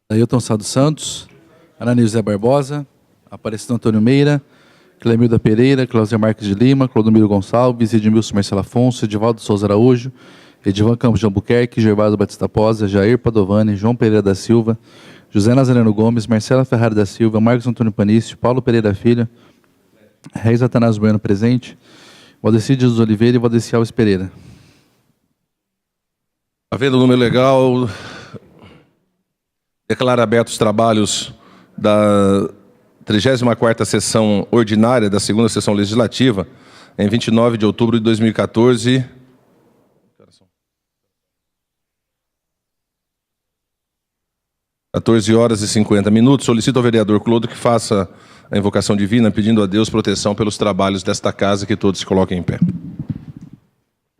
Ailton Sá dos Santos, Ananil José Barbosa, Aparecido Antônio Meira, Clemilda Pereira, Cláudia Marques de Lima, Clodomiro Gonçalves, Edmilson Marcelo Afonso, Edivaldo Souza Araújo, Edivan Campos de Albuquerque, Gervásio Batista Posa, Jair Padovani, João Pereira da Silva, José Nazareno Gomes, Marcela Ferrari da Silva, Marcos Antônio Panício, Paulo Pereira Filho, Reis Atanásio Bueno presente, Valdeci Jesus Oliveira e Valdeci Alves Pereira. Havendo o número legal, declaro abertos os trabalhos da 34ª sessão ordinária da segunda sessão legislativa, em 29 de outubro de 2014. 14h50. Solicito ao vereador Clodo que faça a invocação divina, pedindo a Deus proteção pelos trabalhos desta casa, que todos se coloquem em pé.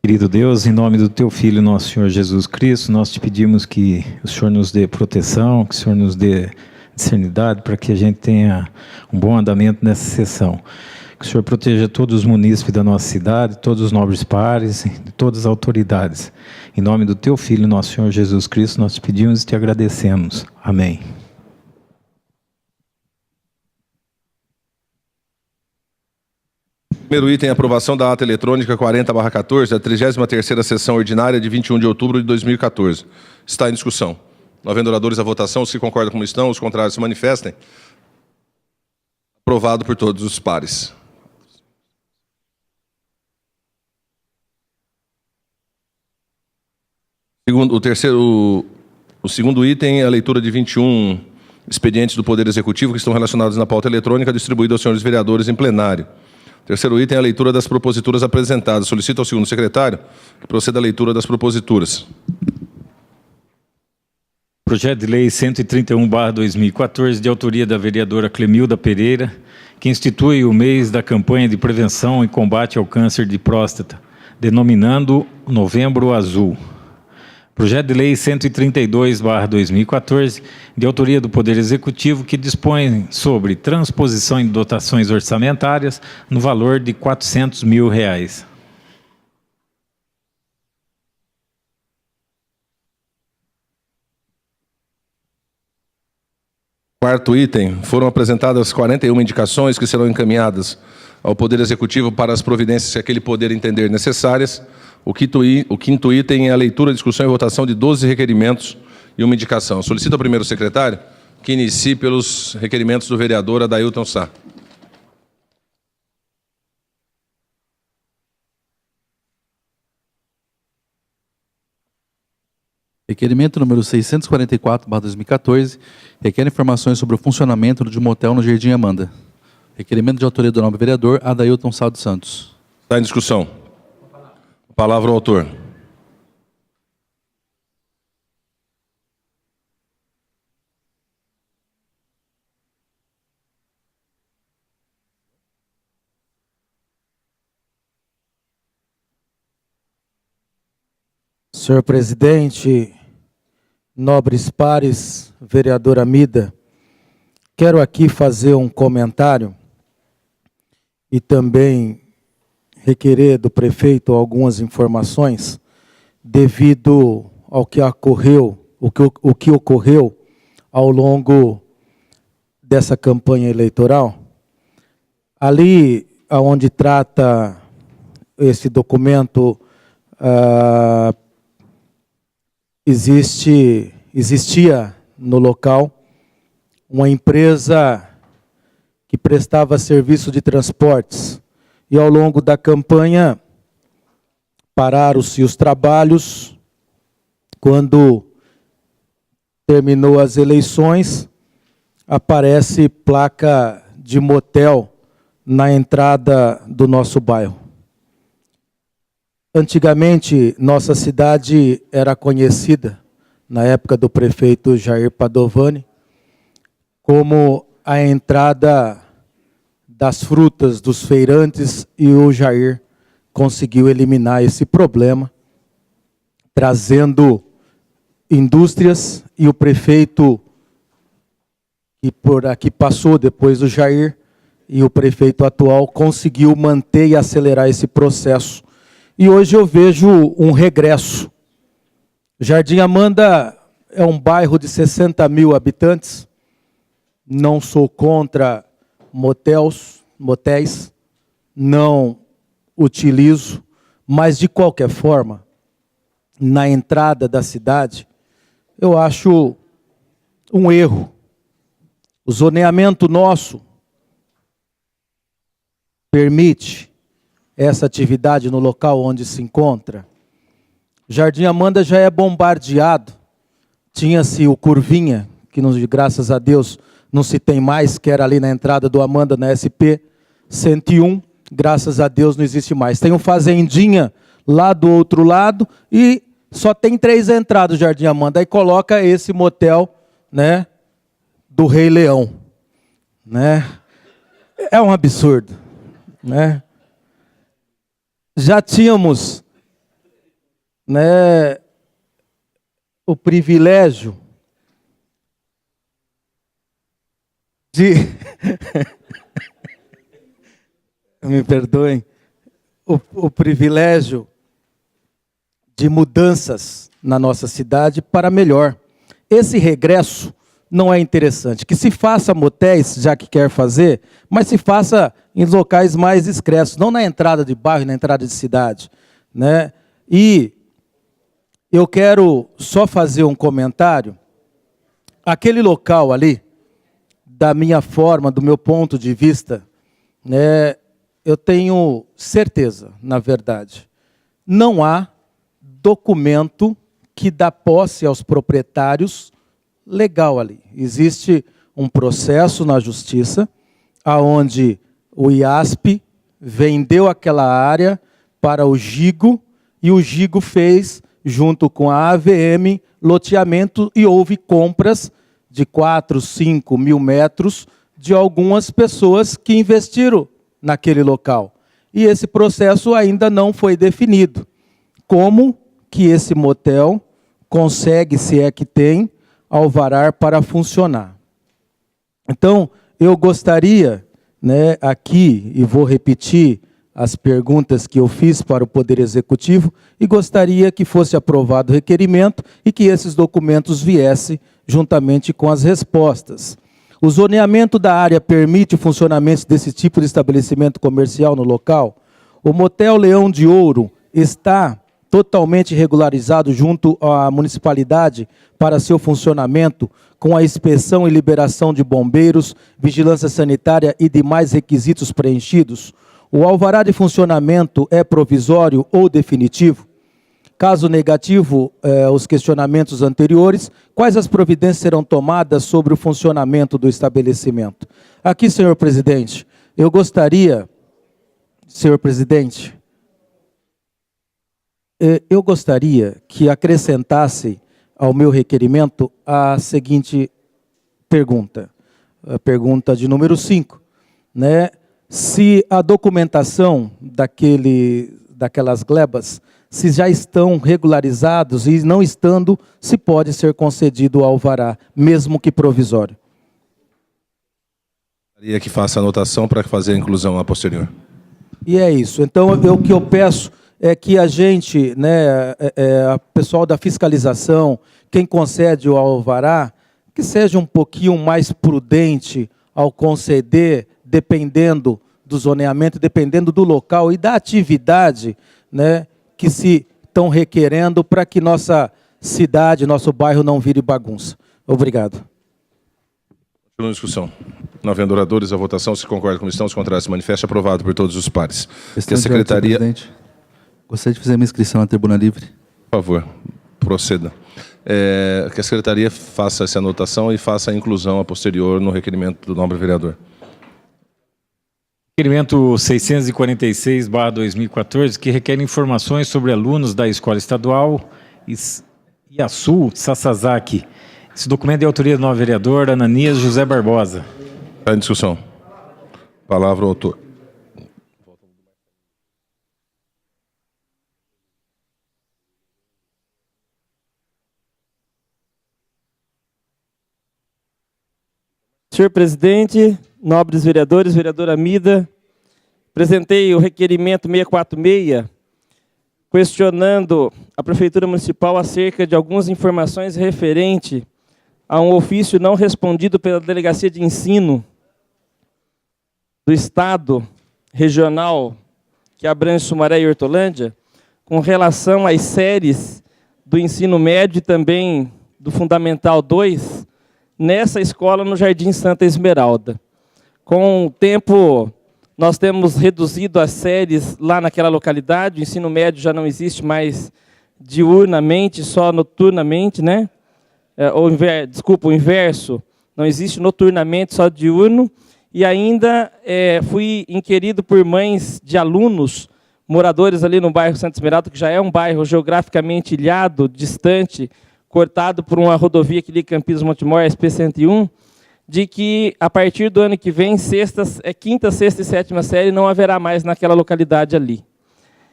Querido Deus, em nome do Teu Filho, nosso Senhor Jesus Cristo, nós te pedimos que o Senhor nos dê proteção, que o Senhor nos dê discernidade para que a gente tenha um bom andamento nessa sessão. Que o Senhor proteja todos os munícipes da nossa cidade, todos os nobres pares, e todas as autoridades. Em nome do Teu Filho, nosso Senhor Jesus Cristo, nós te pedimos e te agradecemos. Amém. Primeiro item, aprovação da ata eletrônica 40/14, da 33ª sessão ordinária de 21 de outubro de 2014. Está em discussão. Não havendo oradores à votação, os que concordam como estão, os contrários se manifestem. Aprovado por todos os pares. O segundo item é a leitura de 21 expedientes do Poder Executivo que estão relacionados na pauta eletrônica, distribuída aos senhores vereadores em plenário. Terceiro item é a leitura das proposituras apresentadas. Solicito ao segundo secretário que proceda à leitura das proposituras. Projeto de Lei 131/2014, de autoria da vereadora Clemilda Pereira, que institui o mês da campanha de prevenção e combate ao câncer de próstata, denominando Novembro Azul. Projeto de Lei 132/2014, de autoria do Poder Executivo, que dispõe sobre transposição de dotações orçamentárias no valor de R$ 400 mil. Quarto item, foram apresentadas 41 indicações que serão encaminhadas ao Poder Executivo para as providências que aquele poder entender necessárias. O quinto item é a leitura, discussão e votação de 12 requerimentos e uma indicação. Solicito ao primeiro secretário que inicie pelos requerimentos do vereador Ailton Sá. Requerimento número 644/2014, requer informações sobre o funcionamento de um motel no Jardim Amanda. Requerimento de autoria do nobre vereador Ailton Sá dos Santos. Está em discussão. Palavra ao autor. Senhor presidente, nobres pares, vereador Amida, quero aqui fazer um comentário e também requerer do prefeito algumas informações devido ao que ocorreu, o que ocorreu ao longo dessa campanha eleitoral. Ali onde trata esse documento, existia no local uma empresa que prestava serviço de transportes. E ao longo da campanha, pararam-se os trabalhos. Quando terminou as eleições, aparece placa de motel na entrada do nosso bairro. Antigamente, nossa cidade era conhecida, na época do prefeito Jair Padovani, como a entrada das frutas dos feirantes, e o Jair conseguiu eliminar esse problema, trazendo indústrias, e o prefeito que por aqui passou depois do Jair, e o prefeito atual conseguiu manter e acelerar esse processo. E hoje eu vejo um regresso. Jardim Amanda é um bairro de 60 mil habitantes. Não sou contra motéis, não utilizo, mas de qualquer forma, na entrada da cidade, eu acho um erro. O zoneamento nosso permite essa atividade no local onde se encontra. Jardim Amanda já é bombardeado. Tinha-se o Curvinha, que graças a Deus não se tem mais, que era ali na entrada do Amanda, na SP 101, graças a Deus não existe mais. Tem o Fazendinha lá do outro lado e só tem 3 entradas do Jardim Amanda. Aí coloca esse motel, né, do Rei Leão. Né? É um absurdo. Né? Já tínhamos, né, o privilégio de... Me perdoem. O privilégio de mudanças na nossa cidade para melhor. Esse regresso não é interessante. Que se faça motéis, já que quer fazer, mas se faça em locais mais discretos, não na entrada de bairro, na entrada de cidade. Né? E eu quero só fazer um comentário. Aquele local ali, da minha forma, do meu ponto de vista, né, eu tenho certeza, na verdade, não há documento que dá posse aos proprietários legal ali. Existe um processo na justiça, aonde o IASP vendeu aquela área para o Gigo, e o Gigo fez, junto com a AVM, loteamento, e houve compras de 4, 5 mil metros de algumas pessoas que investiram naquele local. E esse processo ainda não foi definido. Como que esse motel consegue, se é que tem, alvará para funcionar? Então, eu gostaria, né, aqui, e vou repetir as perguntas que eu fiz para o Poder Executivo, e gostaria que fosse aprovado o requerimento e que esses documentos viessem juntamente com as respostas. O zoneamento da área permite o funcionamento desse tipo de estabelecimento comercial no local? O Motel Leão de Ouro está totalmente regularizado junto à municipalidade para seu funcionamento, com a inspeção e liberação de bombeiros, vigilância sanitária e demais requisitos preenchidos? O alvará de funcionamento é provisório ou definitivo? Caso negativo, os questionamentos anteriores, quais as providências serão tomadas sobre o funcionamento do estabelecimento? Aqui, senhor presidente, eu gostaria, que acrescentasse ao meu requerimento a seguinte pergunta, a pergunta de número 5, né? Se a documentação daquelas glebas, se já estão regularizados, e não estando, se pode ser concedido o alvará, mesmo que provisório. Gostaria que faça a anotação para fazer a inclusão a posterior. E é isso. Então, o que eu peço é que a gente, né, a pessoal da fiscalização, quem concede o alvará, que seja um pouquinho mais prudente ao conceder, dependendo do zoneamento, dependendo do local e da atividade, né, que se estão requerendo, para que nossa cidade, nosso bairro não vire bagunça. Obrigado. Continua a discussão. Não havendo oradores, a votação. Se concorda com a questão, se contrário, se manifesta. Aprovado por todos os pares. Que a secretaria... Presidente, gostaria de fazer minha inscrição na tribuna livre. Por favor, proceda. Que a secretaria faça essa anotação e faça a inclusão a posterior no requerimento do nobre vereador. Requerimento 646/2014, que requer informações sobre alunos da Escola Estadual Iaçu Sasazaki. Esse documento é de autoria do novo vereador Ananias José Barbosa. Está em discussão. Palavra ao autor. Senhor presidente, nobres vereadores, vereadora Mida, apresentei o requerimento 646 questionando a Prefeitura Municipal acerca de algumas informações referente a um ofício não respondido pela Delegacia de Ensino do Estado Regional, que abrange Sumaré e Hortolândia, com relação às séries do ensino médio e também do Fundamental 2, nessa escola no Jardim Santa Esmeralda. Com o tempo, nós temos reduzido as séries lá naquela localidade, o ensino médio já não existe mais diurnamente, só noturnamente, né? O inverso, não existe noturnamente, só diurno, e ainda fui inquirido por mães de alunos, moradores ali no bairro Santa Esmeralda, que já é um bairro geograficamente ilhado, distante, cortado por uma rodovia que liga Campinas Montemor, a SP-101, de que, a partir do ano que vem, quinta, sexta e sétima série não haverá mais naquela localidade ali.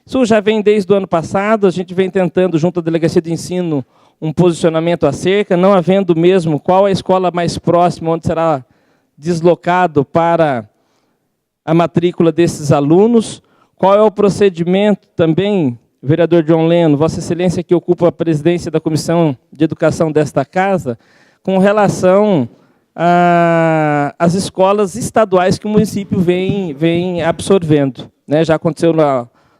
Isso já vem desde o ano passado, a gente vem tentando, junto à Delegacia de Ensino, um posicionamento acerca, não havendo mesmo qual a escola mais próxima, onde será deslocado para a matrícula desses alunos, qual é o procedimento também, vereador John Leno, Vossa Excelência que ocupa a presidência da Comissão de Educação desta Casa, com relação às escolas estaduais que o município vem absorvendo, né? Já aconteceu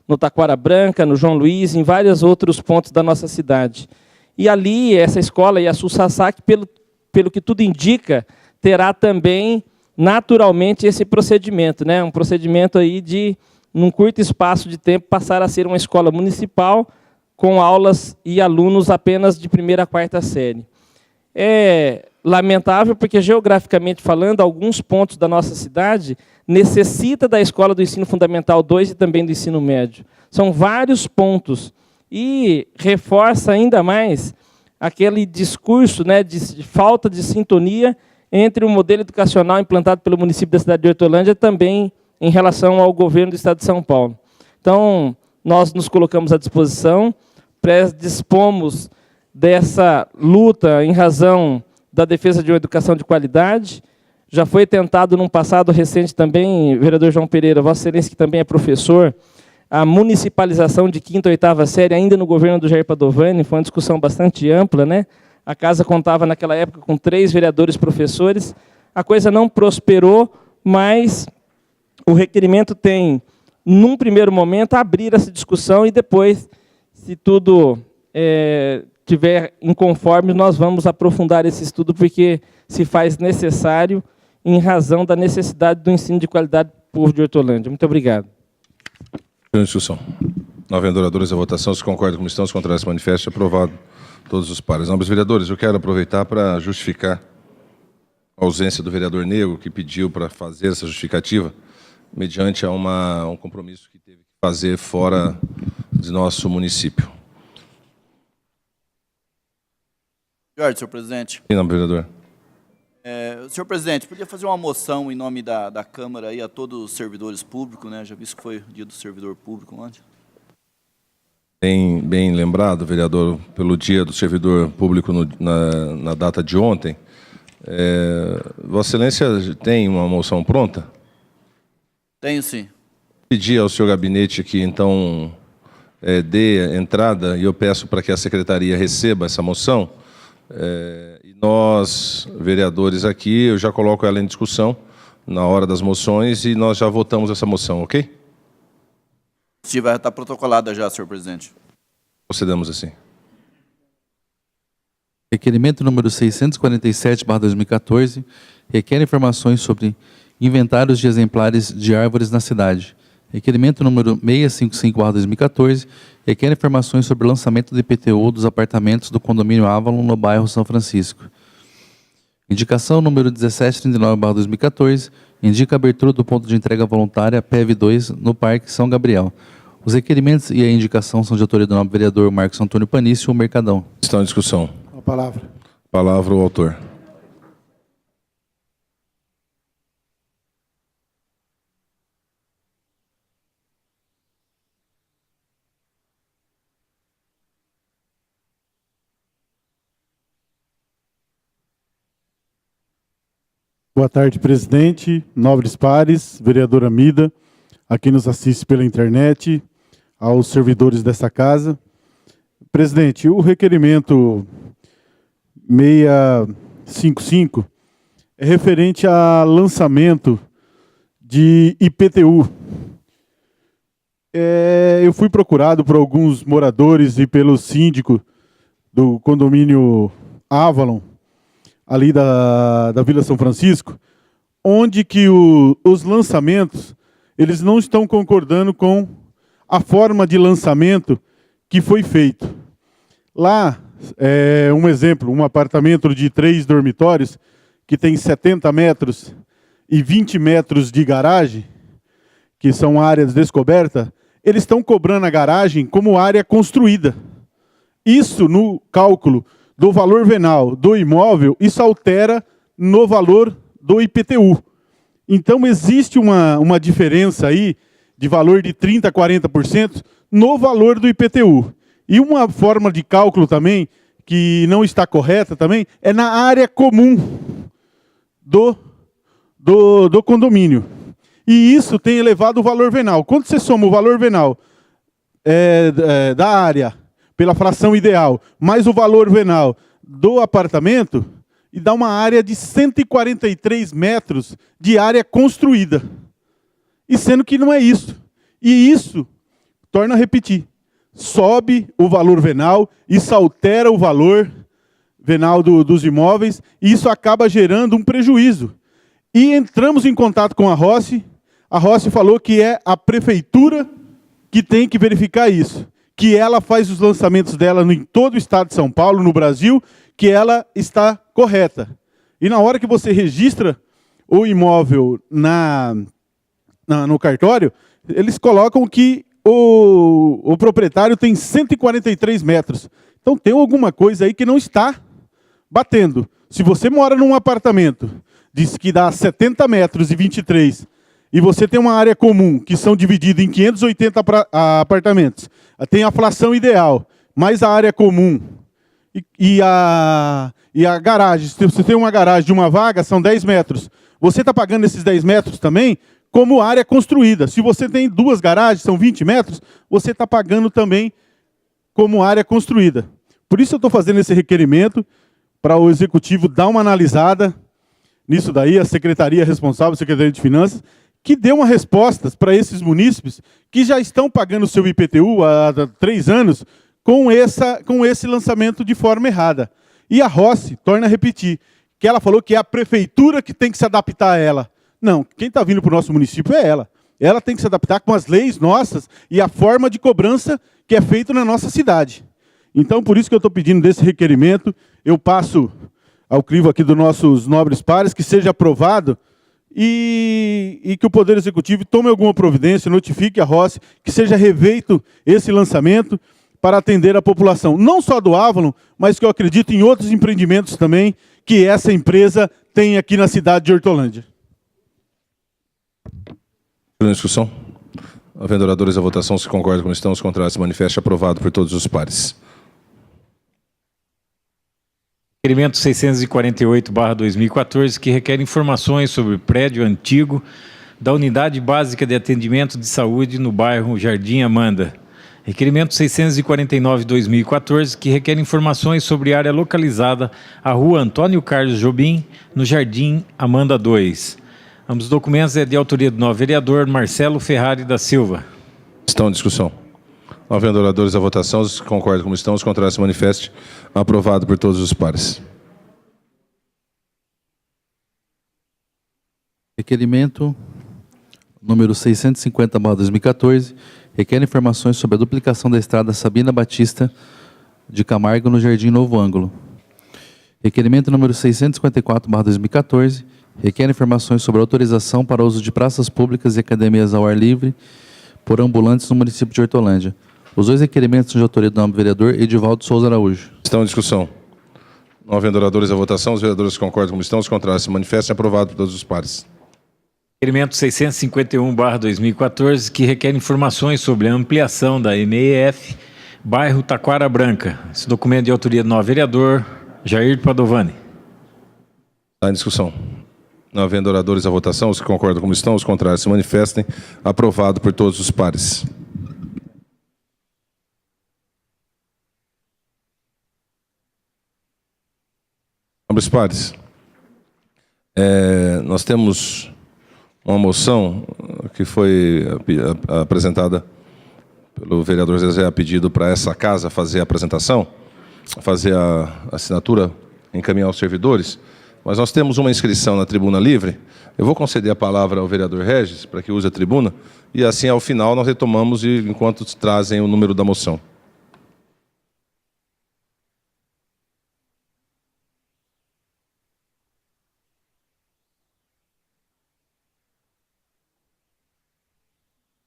no Taquara Branca, no João Luiz, em vários outros pontos da nossa cidade. E ali, essa escola, e a Sul-Sassac, pelo que tudo indica, terá também, naturalmente, esse procedimento, né? Um procedimento aí de, num curto espaço de tempo, passar a ser uma escola municipal com aulas e alunos apenas de primeira a quarta série. É lamentável porque, geograficamente falando, alguns pontos da nossa cidade necessitam da escola do ensino fundamental 2 e também do ensino médio. São vários pontos. E reforça ainda mais aquele discurso, né, de falta de sintonia entre o modelo educacional implantado pelo município da cidade de Hortolândia também em relação ao governo do Estado de São Paulo. Então, nós nos colocamos à disposição, dispomos dessa luta em razão da defesa de uma educação de qualidade. Já foi tentado, num passado recente também, vereador João Pereira, Vossa Excelência, que também é professor, a municipalização de quinta e oitava série, ainda no governo do Jair Padovani, foi uma discussão bastante ampla, né? A casa contava, naquela época, com 3 vereadores professores. A coisa não prosperou, mas o requerimento tem, num primeiro momento, abrir essa discussão e depois, se tudo tiver inconforme, nós vamos aprofundar esse estudo, porque se faz necessário em razão da necessidade do ensino de qualidade do povo de Hortolândia. Muito obrigado. Discussão. Não havendo oradores à votação, se concordam como estão, se contrários, se manifestem. Aprovado. Todos os pares. Nobres vereadores, eu quero aproveitar para justificar a ausência do vereador Negro, que pediu para fazer essa justificativa, mediante a um compromisso que teve que fazer fora de nosso município. Senhor presidente. Sim, nobre vereador. Senhor presidente, podia fazer uma moção em nome da Câmara aí a todos os servidores públicos, né? Já visto que foi o dia do servidor público ontem. Bem lembrado, vereador, pelo dia do servidor público na data de ontem. Vossa Excelência tem uma moção pronta? Tenho, sim. Pedir ao senhor gabinete que, então, dê entrada, e eu peço para que a secretaria receba essa moção. E nós, vereadores aqui, eu já coloco ela em discussão na hora das moções e nós já votamos essa moção, ok? Se vai estar protocolada já, senhor presidente. Procedamos assim. Requerimento número 647/2014 requer informações sobre inventários de exemplares de árvores na cidade. Requerimento número 655/2014 requer informações sobre o lançamento do IPTU dos apartamentos do condomínio Avalon no bairro São Francisco. Indicação número 1739/2014 indica a abertura do ponto de entrega voluntária PEV2 no Parque São Gabriel. Os requerimentos e a indicação são de autoria do nobre vereador Marcos Antônio Panício, o Mercadão. Estão em discussão. A palavra. Palavra o autor. Boa tarde, presidente, nobres pares, vereadora Mida, a quem nos assiste pela internet, aos servidores dessa casa. Presidente, o requerimento 655 é referente a lançamento de IPTU. Eu fui procurado por alguns moradores e pelo síndico do condomínio Avalon, ali da Vila São Francisco, onde que os lançamentos eles não estão concordando com a forma de lançamento que foi feito. Lá, um exemplo, um apartamento de 3 dormitórios, que tem 70 metros e 20 metros de garagem, que são áreas descobertas, eles estão cobrando a garagem como área construída. Isso, no cálculo do valor venal do imóvel, isso altera no valor do IPTU. Então, existe uma diferença aí de valor de 30% a 40% no valor do IPTU. E uma forma de cálculo também, que não está correta também, é na área comum do condomínio. E isso tem elevado o valor venal. Quando você soma o valor venal da área pela fração ideal, mais o valor venal do apartamento, e dá uma área de 143 metros de área construída. E sendo que não é isso. E isso, torna a repetir, sobe o valor venal, isso altera o valor venal dos imóveis, e isso acaba gerando um prejuízo. E entramos em contato com a Rossi falou que é a prefeitura que tem que verificar isso, que ela faz os lançamentos dela em todo o estado de São Paulo, no Brasil, que ela está correta. E na hora que você registra o imóvel no cartório, eles colocam que o proprietário tem 143 metros. Então tem alguma coisa aí que não está batendo. Se você mora num apartamento, diz que dá 70 metros e 23, e você tem uma área comum, que são divididos em 580 apartamentos, tem a fração ideal, mais a área comum, e a garagem, se você tem uma garagem de uma vaga, são 10 metros. Você está pagando esses 10 metros também como área construída. Se você tem 2 garagens, são 20 metros, você está pagando também como área construída. Por isso eu estou fazendo esse requerimento, para o Executivo dar uma analisada nisso daí, a Secretaria responsável, a Secretaria de Finanças, que dê uma resposta para esses munícipes que já estão pagando o seu IPTU há 3 anos com esse lançamento de forma errada. E a Rossi, torna a repetir, que ela falou que é a prefeitura que tem que se adaptar a ela. Não, quem está vindo para o nosso município é ela. Ela tem que se adaptar com as leis nossas e a forma de cobrança que é feita na nossa cidade. Então, por isso que eu estou pedindo desse requerimento, eu passo ao crivo aqui dos nossos nobres pares, que seja aprovado e que o Poder Executivo tome alguma providência, notifique a Rossi, que seja refeito esse lançamento para atender a população, não só do Avalon, mas que eu acredito em outros empreendimentos também que essa empresa tem aqui na cidade de Hortolândia. Na discussão. Havendo oradores à votação, se concordam como estão, os contrários se manifestem. Aprovado por todos os pares. Requerimento 648/2014, que requer informações sobre o prédio antigo da Unidade Básica de Atendimento de Saúde no bairro Jardim Amanda. Requerimento 649/2014, que requer informações sobre área localizada à Rua Antônio Carlos Jobim, no Jardim Amanda 2. Ambos os documentos é de autoria do novo vereador Marcelo Ferrari da Silva. Estão em discussão. Havendo oradores à votação, se concordam como estão, os contrários se manifestem. Aprovado por todos os pares. Requerimento número 650/2014, requer informações sobre a duplicação da estrada Sabina Batista de Camargo no Jardim Novo Ângulo. Requerimento número 654/2014, requer informações sobre a autorização para uso de praças públicas e academias ao ar livre por ambulantes no município de Hortolândia. Os 2 requerimentos são de autoria do novo vereador Edivaldo Souza Araújo. Estão em discussão. Não havendo oradores à votação, os vereadores concordam como estão, os contrários se manifestem. Aprovado por todos os pares. Requerimento 651/2014, que requer informações sobre a ampliação da MEF, bairro Taquara Branca. Esse documento é de autoria do novo vereador Jair Padovani. Está em discussão. Não havendo oradores à votação, os que concordam como estão, os contrários se manifestem. Aprovado por todos os pares. Nobres pares, nós temos uma moção que foi apresentada pelo vereador Zezé a pedido para essa casa fazer a apresentação, fazer a assinatura, encaminhar aos servidores, mas nós temos uma inscrição na tribuna livre. Eu vou conceder a palavra ao vereador Regis para que use a tribuna, e assim, ao final, nós retomamos enquanto trazem o número da moção.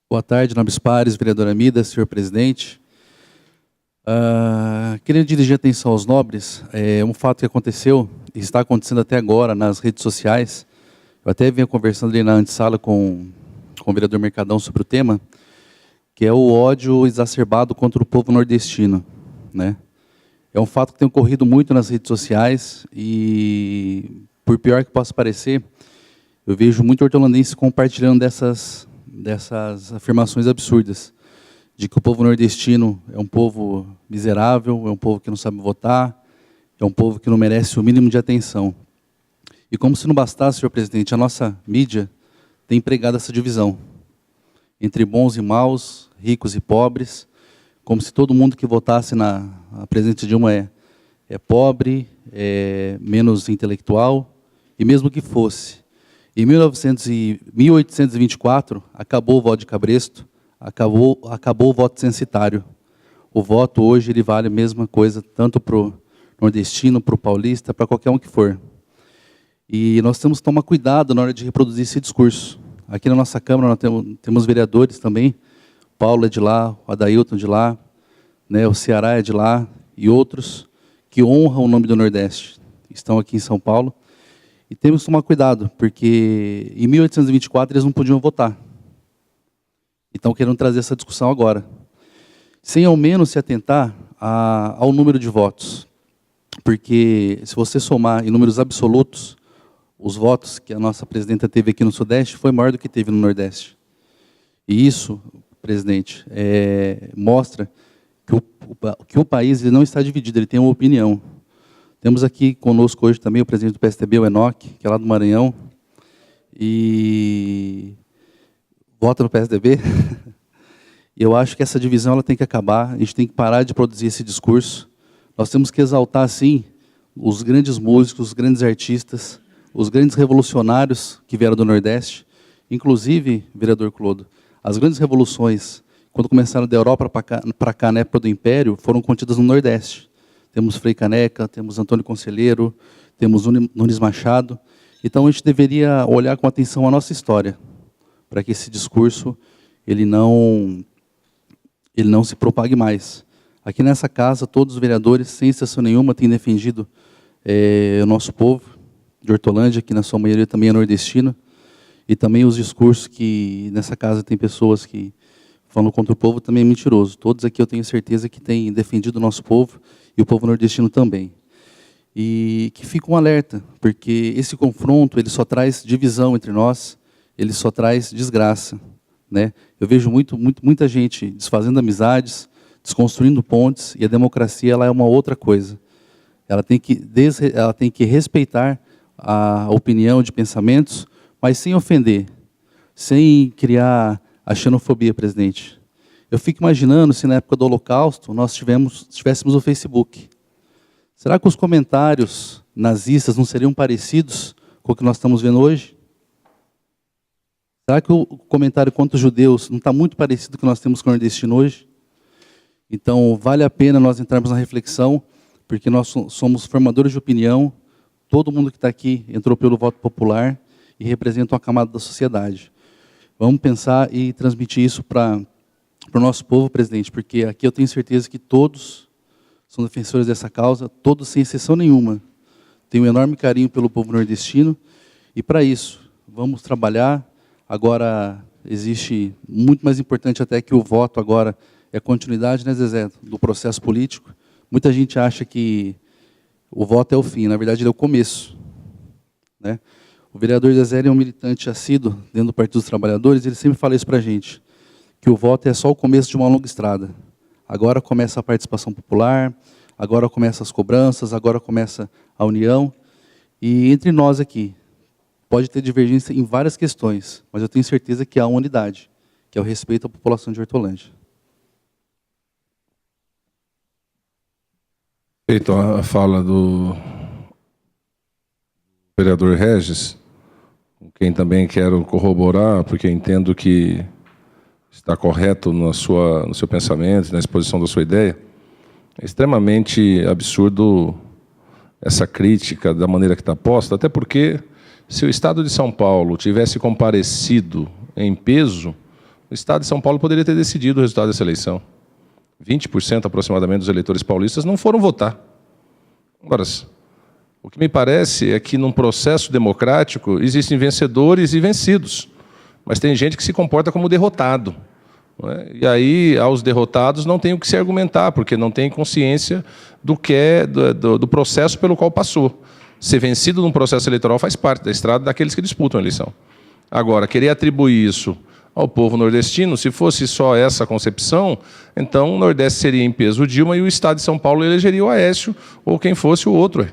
Boa tarde, nobres pares, vereador Amida, senhor presidente. Queria dirigir atenção aos nobres, um fato que aconteceu e está acontecendo até agora nas redes sociais. Eu até vinha conversando ali na antessala com o vereador Mercadão sobre o tema, que é o ódio exacerbado contra o povo nordestino, né? É um fato que tem ocorrido muito nas redes sociais e, por pior que possa parecer, eu vejo muito hortolandense compartilhando dessas afirmações absurdas, de que o povo nordestino é um povo miserável, é um povo que não sabe votar, é um povo que não merece o mínimo de atenção. E como se não bastasse, senhor presidente, a nossa mídia tem empregado essa divisão entre bons e maus, ricos e pobres, como se todo mundo que votasse na presidente Dilma é pobre, é menos intelectual, e mesmo que fosse. Em 1824, acabou o voto de cabresto, acabou o voto censitário. O voto hoje ele vale a mesma coisa, tanto para o nordestino, para o paulista, para qualquer um que for. E nós temos que tomar cuidado na hora de reproduzir esse discurso. Aqui na nossa Câmara nós temos vereadores também, o Paulo é de lá, o Adailton de lá, né, o Ceará é de lá, e outros que honram o nome do Nordeste. Estão aqui em São Paulo. E temos que tomar cuidado, porque em 1824 eles não podiam votar. E estão querendo trazer essa discussão agora. Sem ao menos se atentar ao número de votos. Porque se você somar em números absolutos, os votos que a nossa presidenta teve aqui no Sudeste foi maior do que teve no Nordeste. E isso, presidente, mostra que o país ele não está dividido, ele tem uma opinião. Temos aqui conosco hoje também o presidente do PSDB, o Enoque, que é lá do Maranhão, e vota no PSDB. E eu acho que essa divisão ela tem que acabar, a gente tem que parar de produzir esse discurso. Nós temos que exaltar, sim, os grandes músicos, os grandes artistas, os grandes revolucionários que vieram do Nordeste. Inclusive, vereador Clodo, as grandes revoluções, quando começaram da Europa para cá, na época do Império, foram contidas no Nordeste. Temos Frei Caneca, temos Antônio Conselheiro, temos Nunes Machado. Então, a gente deveria olhar com atenção a nossa história, para que esse discurso ele não se propague mais. Aqui nessa casa, todos os vereadores, sem exceção nenhuma, têm defendido o nosso povo de Hortolândia, que na sua maioria também é nordestino, e também os discursos que nessa casa tem pessoas que falam contra o povo também é mentiroso. Todos aqui eu tenho certeza que têm defendido o nosso povo e o povo nordestino também. E que fica um alerta, porque esse confronto ele só traz divisão entre nós, ele só traz desgraça, né? Eu vejo muita gente desfazendo amizades, desconstruindo pontes, e a democracia ela é uma outra coisa. Ela tem que respeitar a opinião de pensamentos, mas sem ofender, sem criar a xenofobia, presidente. Eu fico imaginando se na época do Holocausto nós tivéssemos o Facebook. Será que os comentários nazistas não seriam parecidos com o que nós estamos vendo hoje? Será que o comentário contra os judeus não está muito parecido com o que nós temos com o nordestino hoje? Então, vale a pena nós entrarmos na reflexão, porque nós somos formadores de opinião, todo mundo que está aqui entrou pelo voto popular e representa uma camada da sociedade. Vamos pensar e transmitir isso para o nosso povo, presidente, porque aqui eu tenho certeza que todos são defensores dessa causa, todos sem exceção nenhuma. Tenho um enorme carinho pelo povo nordestino e para isso vamos trabalhar. Agora existe muito mais importante até que o voto agora é a continuidade, né, Zezé, do processo político. Muita gente acha que o voto é o fim, na verdade ele é o começo, né? O vereador Zezé é um militante assíduo dentro do Partido dos Trabalhadores, ele sempre fala isso para a gente, que o voto é só o começo de uma longa estrada. Agora começa a participação popular, agora começa as cobranças, agora começa a união, E entre nós aqui, pode ter divergência em várias questões, mas eu tenho certeza que há uma unidade, que é o respeito à população de Hortolândia. Feito a fala do vereador Regis, com quem também quero corroborar, porque entendo que está correto no seu pensamento, na exposição da sua ideia. É extremamente absurdo essa crítica da maneira que está posta, até porque se o Estado de São Paulo tivesse comparecido em peso, o Estado de São Paulo poderia ter decidido o resultado dessa eleição. 20% aproximadamente dos eleitores paulistas não foram votar. Agora, o que me parece é que num processo democrático existem vencedores e vencidos, mas tem gente que se comporta como derrotado, não é? E aí, aos derrotados, não tem o que se argumentar, porque não tem consciência do processo pelo qual passou. Ser vencido num processo eleitoral faz parte da estrada daqueles que disputam a eleição. Agora, querer atribuir isso ao povo nordestino, se fosse só essa concepção, então o Nordeste seria em peso o Dilma e o Estado de São Paulo elegeria o Aécio ou quem fosse o outro.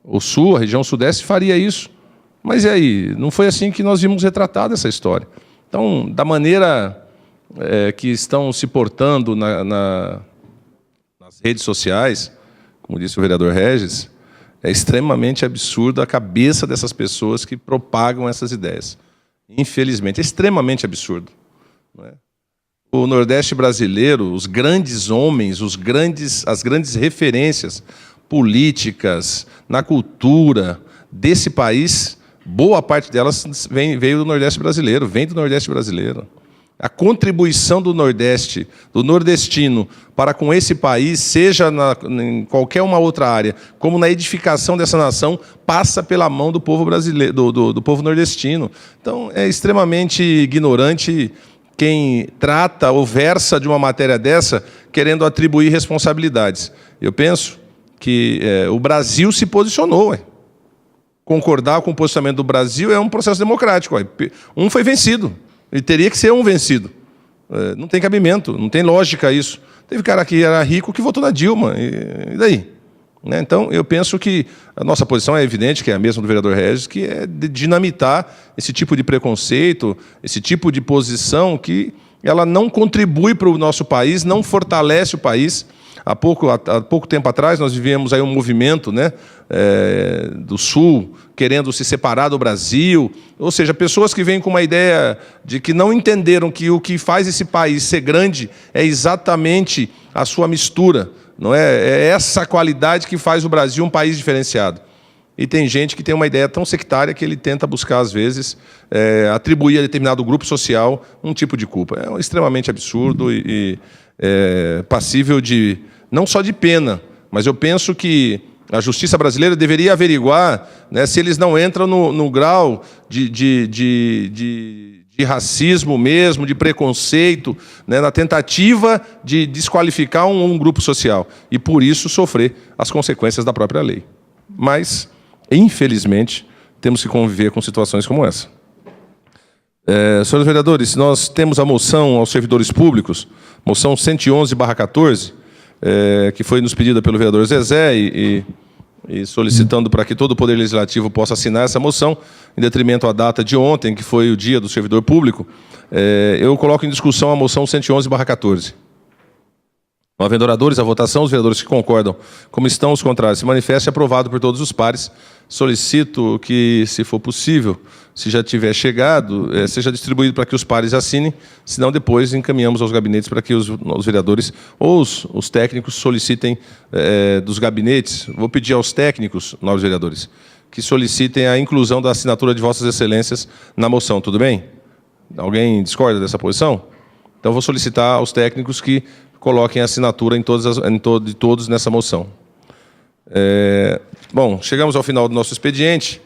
O Sul, a região Sudeste, faria isso. Mas e aí? Não foi assim que nós vimos retratada essa história. Então, da maneira que estão se portando nas redes sociais, como disse o vereador Regis, é extremamente absurdo a cabeça dessas pessoas que propagam essas ideias. Infelizmente, é extremamente absurdo. Não é? O Nordeste brasileiro, os grandes homens, as grandes referências políticas, na cultura desse país, boa parte delas veio do Nordeste brasileiro, vem do Nordeste brasileiro. A contribuição do Nordeste, do nordestino, para com esse país, seja em qualquer uma outra área, como na edificação dessa nação, passa pela mão do povo brasileiro, do povo nordestino. Então, é extremamente ignorante quem trata ou versa de uma matéria dessa, querendo atribuir responsabilidades. Eu penso que o Brasil se posicionou. Concordar com o posicionamento do Brasil é um processo democrático. Um foi vencido. Ele teria que ser um vencido. Não tem cabimento, não tem lógica isso. Teve cara que era rico que votou na Dilma. E daí? Então, eu penso que a nossa posição é evidente, que é a mesma do vereador Regis, que é de dinamitar esse tipo de preconceito, esse tipo de posição que ela não contribui para o nosso país, não fortalece o país. Há pouco tempo atrás, nós vivíamos aí um movimento, né, do Sul, querendo se separar do Brasil. Ou seja, pessoas que vêm com uma ideia de que não entenderam que o que faz esse país ser grande é exatamente a sua mistura. Não é essa qualidade que faz o Brasil um país diferenciado. E tem gente que tem uma ideia tão sectária que ele tenta buscar, às vezes, atribuir a determinado grupo social um tipo de culpa. É extremamente absurdo e passível de, não só de pena, mas eu penso que a justiça brasileira deveria averiguar, né, se eles não entram no grau de racismo mesmo, de preconceito, né, na tentativa de desqualificar um grupo social e, por isso, sofrer as consequências da própria lei. Mas, infelizmente, temos que conviver com situações como essa. Senhores vereadores, nós temos a moção aos servidores públicos, moção 111/14, que foi nos pedida pelo vereador Zezé e solicitando para que todo o Poder Legislativo possa assinar essa moção, em detrimento à data de ontem, que foi o dia do servidor público. Eu coloco em discussão a moção 111/14. Não havendo oradores à votação, os vereadores que concordam, como estão os contrários, se manifestem, aprovado por todos os pares. Solicito que, se for possível, se já tiver chegado, seja distribuído para que os pares assinem, senão depois encaminhamos aos gabinetes para que os vereadores ou os técnicos solicitem dos gabinetes. Vou pedir aos técnicos, nós vereadores, que solicitem a inclusão da assinatura de Vossas Excelências na moção. Tudo bem? Alguém discorda dessa posição? Então, vou solicitar aos técnicos que coloquem a assinatura de todos nessa moção. Bom, chegamos ao final do nosso expediente.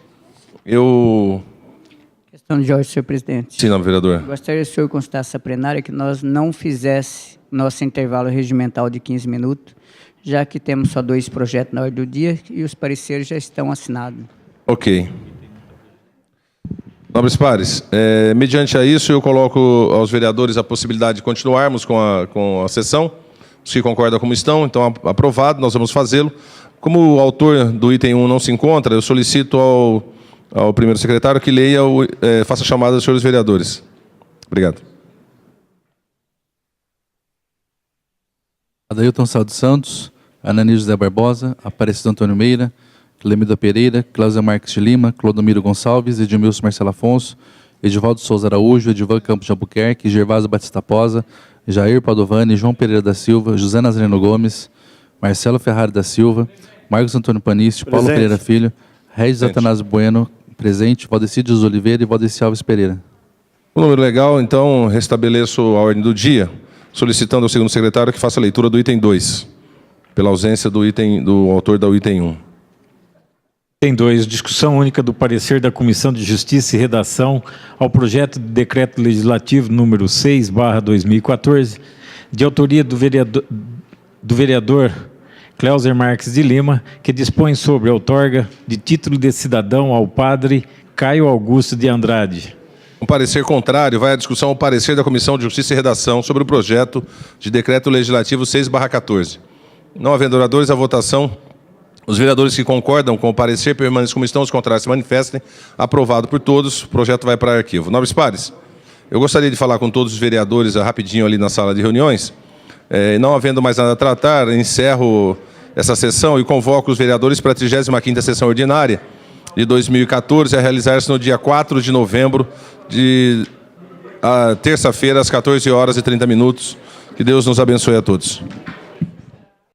Questão de Jorge, senhor presidente. Sim, não, vereador. Gostaria que o senhor constasse a plenária que nós não fizesse nosso intervalo regimental de 15 minutos, já que temos só 2 projetos na ordem do dia e os pareceres já estão assinados. Ok. Nobres pares, mediante a isso, eu coloco aos vereadores a possibilidade de continuarmos com a sessão. Os que concordam como estão, então aprovado, nós vamos fazê-lo. Como o autor do item 1 não se encontra, eu solicito ao primeiro secretário que leia, faça a chamada dos senhores vereadores. Obrigado. Adailton Sá dos Santos, Ananias José Barbosa, Aparecido Antônio Meira, Clemilda Pereira, Cláudia Marques de Lima, Clodomiro Gonçalves, Edmilson Marcelo Afonso, Edivaldo Souza Araújo, Edivan Campos de Albuquerque, Gervásio Batista Posa, Jair Padovani, João Pereira da Silva, José Nazareno Gomes, Marcelo Ferrari da Silva, Marcos Antônio Panisti, Paulo Pereira Filho, Regis Atanásio Bueno, presente, Valdeci de Oliveira e Valdeci Alves Pereira. O número legal, então, restabeleço a ordem do dia, solicitando ao segundo secretário que faça a leitura do item 2, pela ausência do autor do item 1. Item 2, discussão única do parecer da Comissão de Justiça e Redação ao projeto de decreto legislativo número 6/2014, de autoria do vereador Cléuser Marques de Lima, que dispõe sobre a outorga de título de cidadão ao padre Caio Augusto de Andrade. Um parecer contrário vai à discussão ao parecer da Comissão de Justiça e Redação sobre o projeto de decreto legislativo 6/14. Não havendo oradores, a votação. Os vereadores que concordam com o parecer permaneçam como estão, os contrários se manifestem. Aprovado por todos, o projeto vai para arquivo. Nobres pares, eu gostaria de falar com todos os vereadores rapidinho ali na sala de reuniões. Não havendo mais nada a tratar, encerro essa sessão e convoco os vereadores para a 35ª sessão ordinária de 2014, a realizar-se no dia 4 de novembro, terça-feira, às 14h30. Que Deus nos abençoe a todos.